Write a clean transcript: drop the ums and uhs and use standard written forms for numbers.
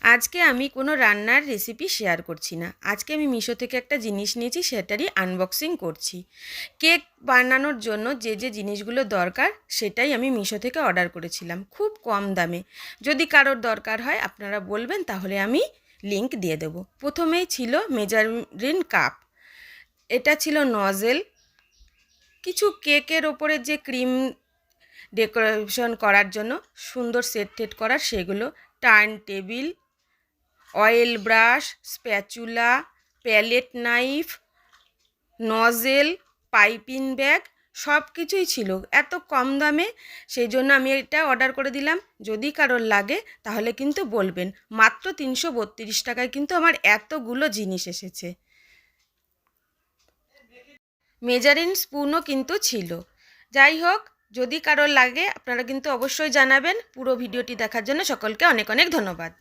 আজকে আমি কোনো রান্নার রেসিপি শেয়ার করছি না। আজকে আমি মিশো থেকে একটা জিনিস নিয়েছি, সেটারই আনবক্সিং করছি। কেক বানানোর জন্য যে জিনিসগুলো দরকার সেটাই আমি মিশো থেকে অর্ডার করেছিলাম খুব কম দামে। যদি কারোর দরকার হয় আপনারা বলবেন, তাহলে আমি লিংক দিয়ে দেবো। প্রথমেই ছিল মেজারিন কাপ, এটা ছিল নজেল, কিছু কেকের ওপরে যে ক্রিম ডেকোরেশন করার জন্য সুন্দর সেট টেট করার সেগুলো, turn table, oil brush, spatula, palette knife, nozzle, piping bag, সব কিছুই ছিল এত কম দামে। সেই জন্য আমি এটা অর্ডার করে দিলাম। যদি কারোর লাগে তাহলে কিন্তু বলবেন। মাত্র 332 টাকায় কিন্তু আমার এতগুলো জিনিস এসেছে। মেজারিং স্পুনও কিন্তু ছিল। যাই হোক, যদি কারোর লাগে আপনারা কিন্তু অবশ্যই জানাবেন। পুরো ভিডিওটি দেখার জন্য সকলকে অনেক অনেক ধন্যবাদ।